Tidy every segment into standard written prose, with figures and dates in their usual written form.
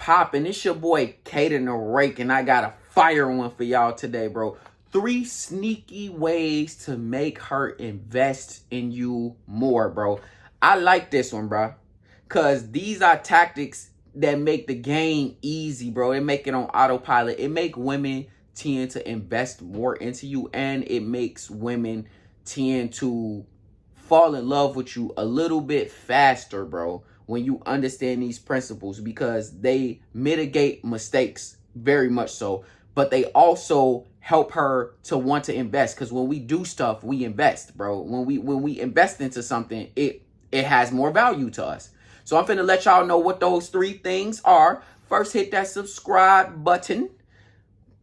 poppin'? It's your boy Kaden the Rake, and I got a fire one for y'all today, bro. 3 sneaky ways to make her invest in you more, bro. I like this one, bro, because these are tactics that make the game easy, bro. They make it on autopilot. It make women tend to invest more into you, and it makes women tend to fall in love with you a little bit faster, bro, when you understand these principles, because they mitigate mistakes very much so, but they also help her to want to invest, because when we do stuff, we invest, bro. When we invest into something, it has more value to us. So I'm finna let y'all know what those 3 things are. First, hit that subscribe button.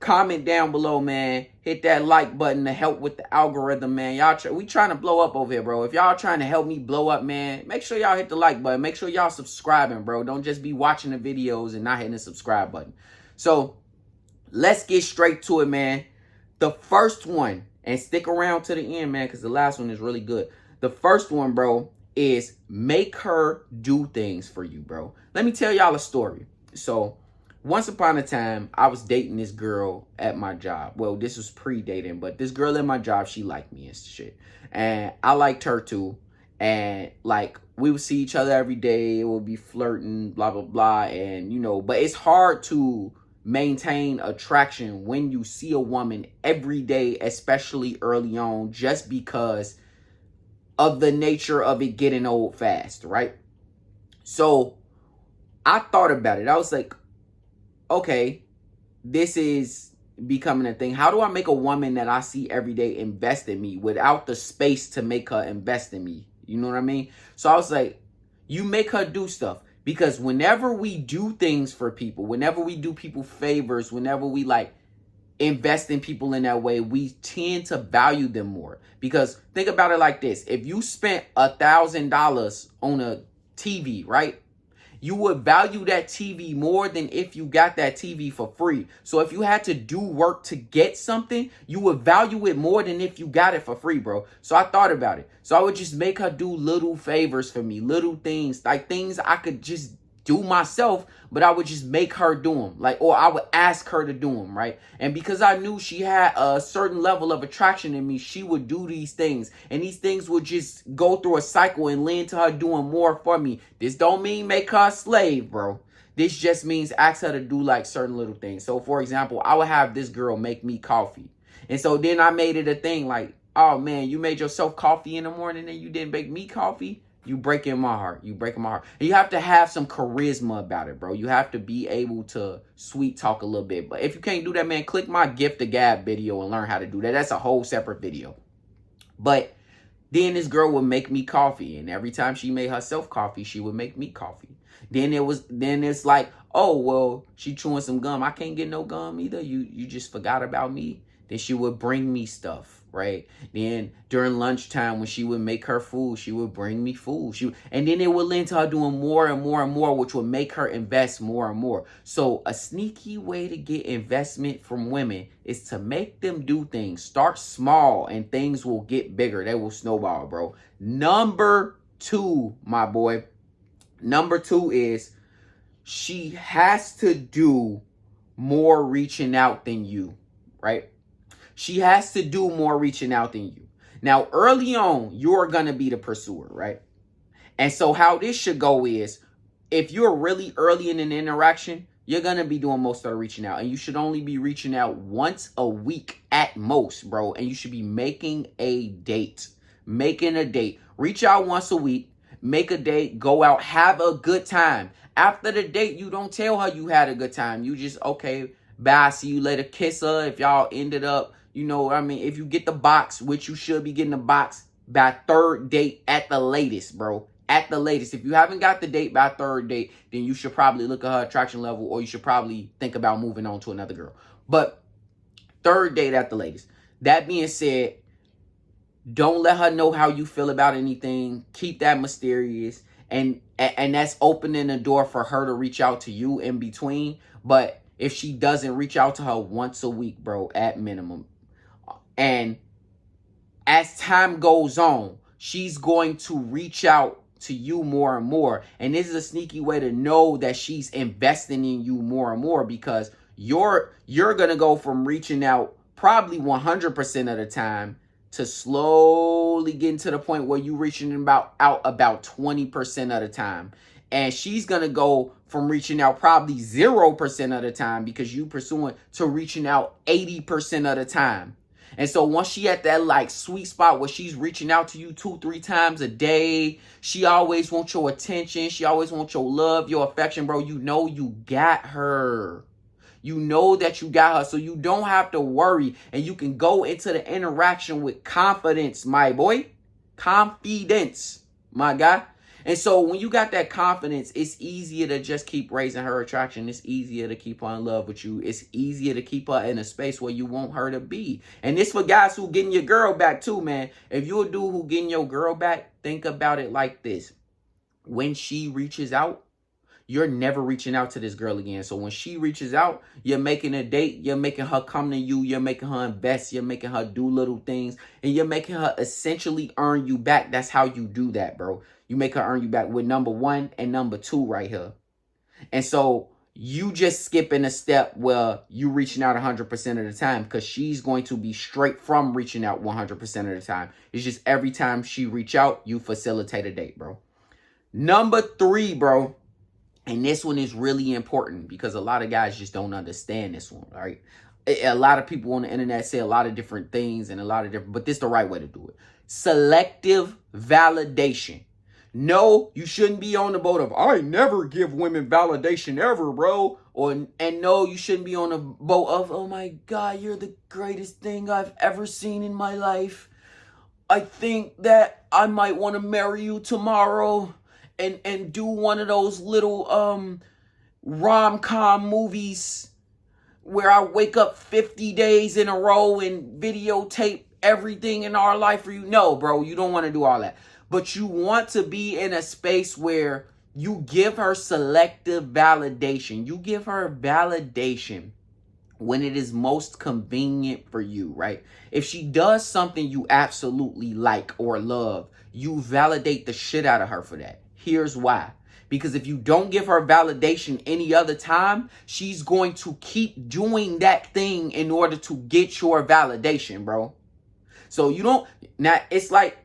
Comment down below, man. Hit that like button to help with the algorithm, man. We trying to blow up over here, bro. If y'all trying to help me blow up, man, make sure y'all hit the like button. Make sure y'all subscribing, bro. Don't just be watching the videos and not hitting the subscribe button. So let's get straight to it, man. The first one, and stick around to the end, man, because the last one is really good. The first one, bro, is make her do things for you, bro. Let me tell y'all a story. So once upon a time, I was dating this girl at my job. Well, this was pre-dating, but this girl at my job, she liked me and shit. And I liked her too. And like, we would see each other every day. It would be flirting, blah, blah, blah. And, you know, but it's hard to maintain attraction when you see a woman every day, especially early on, just because of the nature of it getting old fast, right? So I thought about it. I was like, okay, this is becoming a thing. How do I make a woman that I see every day invest in me without the space to make her invest in me? You know what I mean? So I was like, you make her do stuff. Because whenever we do things for people, whenever we do people favors, whenever we like invest in people in that way, we tend to value them more. Because think about it like this. If you spent $1,000 on a TV, right? You would value that TV more than if you got that TV for free. So if you had to do work to get something, you would value it more than if you got it for free, bro. So I thought about it. So I would just make her do little favors for me, little things, like things I could just do myself, but I would just make her do them, like, or I would ask her to do them, right? And because I knew she had a certain level of attraction in me, she would do these things, and these things would just go through a cycle and lead to her doing more for me. This don't mean make her a slave, bro. This just means ask her to do like certain little things. So for example, I would have this girl make me coffee, and so then I made it a thing, like, oh man, you made yourself coffee in the morning and you didn't make me coffee? You breaking my heart. You breaking my heart. And you have to have some charisma about it, bro. You have to be able to sweet talk a little bit. But if you can't do that, man, click my gift the gab video and learn how to do that. That's a whole separate video. But then this girl would make me coffee, and every time she made herself coffee, she would make me coffee. Then it's like, oh, well, she chewing some gum. I can't get no gum either. You just forgot about me. Then she would bring me stuff, right? Then during lunchtime, when she would make her food, she would bring me food. And then it would lead to her doing more and more and more, which would make her invest more and more. So a sneaky way to get investment from women is to make them do things. Start small and things will get bigger. They will snowball, bro. Number 2, my boy. Number 2 is she has to do more reaching out than you, right? She has to do more reaching out than you. Now, early on, you're going to be the pursuer, right? And so how this should go is, if you're really early in an interaction, you're going to be doing most of the reaching out. And you should only be reaching out once a week at most, bro. And you should be making a date. Making a date. Reach out once a week. Make a date. Go out. Have a good time. After the date, you don't tell her you had a good time. You just, okay, bye, see you later. Kiss her if y'all ended up. You know what I mean? If you get the box, which you should be getting the box by 3rd date at the latest, bro. At the latest. If you haven't got the date by 3rd date, then you should probably look at her attraction level, or you should probably think about moving on to another girl. But 3rd date at the latest. That being said, don't let her know how you feel about anything. Keep that mysterious. And that's opening the door for her to reach out to you in between. But if she doesn't reach out to her once a week, bro, at minimum, and as time goes on, she's going to reach out to you more and more. And this is a sneaky way to know that she's investing in you more and more, because you're going to go from reaching out probably 100% of the time to slowly getting to the point where you reaching out about 20% of the time. And she's going to go from reaching out probably 0% of the time, because you pursuing, to reaching out 80% of the time. And so once she at that like sweet spot where she's reaching out to you 2-3 times a day, she always wants your attention. She always wants your love, your affection, bro. You know you got her. You know that you got her. So you don't have to worry. And you can go into the interaction with confidence, my boy. Confidence, my guy. And so when you got that confidence, it's easier to just keep raising her attraction. It's easier to keep her in love with you. It's easier to keep her in a space where you want her to be. And this for guys who getting your girl back too, man. If you're a dude who getting your girl back, think about it like this. When she reaches out, you're never reaching out to this girl again. So when she reaches out, you're making a date. You're making her come to you. You're making her invest. You're making her do little things. And you're making her essentially earn you back. That's how you do that, bro. You make her earn you back with number 1 and number 2 right here. And so you just skipping a step where you reaching out 100% of the time, because she's going to be straight from reaching out 100% of the time. It's just every time she reach out, you facilitate a date, bro. Number 3, bro. And this one is really important because a lot of guys just don't understand this one, right? A lot of people on the internet say a lot of different things and but this is the right way to do it. Selective validation. No, you shouldn't be on the boat of, I never give women validation ever, bro. And no, you shouldn't be on the boat of, oh my God, you're the greatest thing I've ever seen in my life. I think that I might want to marry you tomorrow. And do one of those little rom-com movies where I wake up 50 days in a row and videotape everything in our life for you. No, bro, you don't want to do all that. But you want to be in a space where you give her selective validation. You give her validation when it is most convenient for you, right? If she does something you absolutely like or love, you validate the shit out of her for that. Here's why. Because if you don't give her validation any other time, she's going to keep doing that thing in order to get your validation, bro. So you don't, now it's like,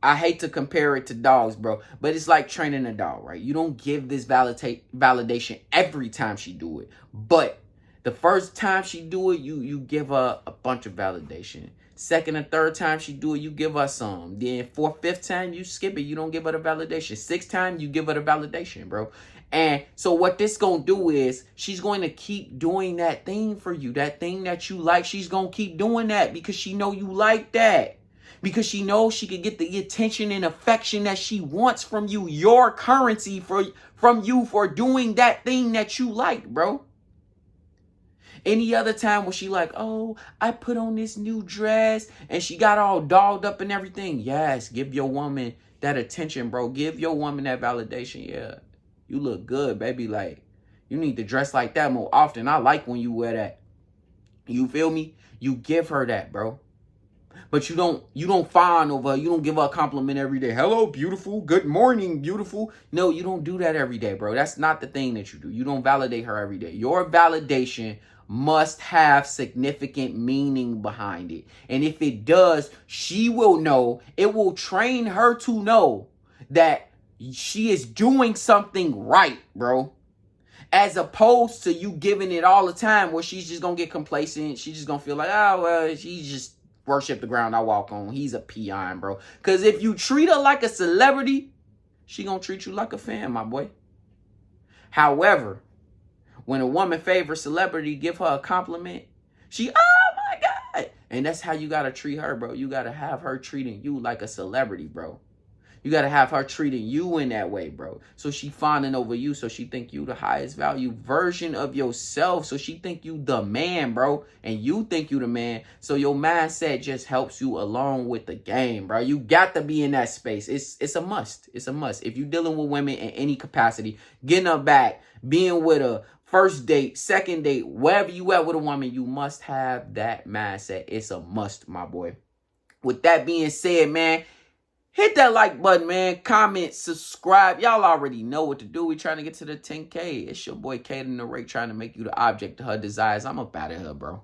I hate to compare it to dogs, bro, but it's like training a dog, right? You don't give this validation every time she do it. But the first time she do it, you give her a bunch of validation. Second and third time she do it, you give her some. Then fourth, fifth time, you skip it. You don't give her the validation. Sixth time, you give her the validation, bro. And so what this gonna do is she's going to keep doing that thing for you. That thing that you like, she's gonna keep doing that because she know you like that. Because she knows she can get the attention and affection that she wants from you. Your currency from you for doing that thing that you like, bro. Any other time when she like, oh, I put on this new dress and she got all dolled up and everything. Yes, give your woman that attention, bro. Give your woman that validation. Yeah, you look good, baby. Like, you need to dress like that more often. I like when you wear that. You feel me? You give her that, bro. But you don't fawn over her. You don't give her a compliment every day. Hello, beautiful. Good morning, beautiful. No, you don't do that every day, bro. That's not the thing that you do. You don't validate her every day. Your validation must have significant meaning behind it. And if it does, she will know. It will train her to know that she is doing something right, bro. As opposed to you giving it all the time where she's just going to get complacent. She's just going to feel like, oh, well, she's just worship the ground I walk on. He's a peon, bro. Because if you treat her like a celebrity, she going to treat you like a fan, my boy. However, when a woman favors celebrity, give her a compliment, she, oh my God. And that's how you got to treat her, bro. You got to have her treating you like a celebrity, bro. You got to have her treating you in that way, bro. So she fawning over you. So she think you the highest value version of yourself. So she think you the man, bro. And you think you the man. So your mindset just helps you along with the game, bro. You got to be in that space. It's a must. It's a must. If you're dealing with women in any capacity, getting her back, being with her, first date, second date, wherever you at with a woman, you must have that mindset. It's a must, my boy. With that being said, man, Hit that like button, man. Comment, subscribe. Y'all already know what to do. We trying to get to the 10K. It's your boy Kaden the Rake trying to make you the object of her desires. I'm up out of here, bro.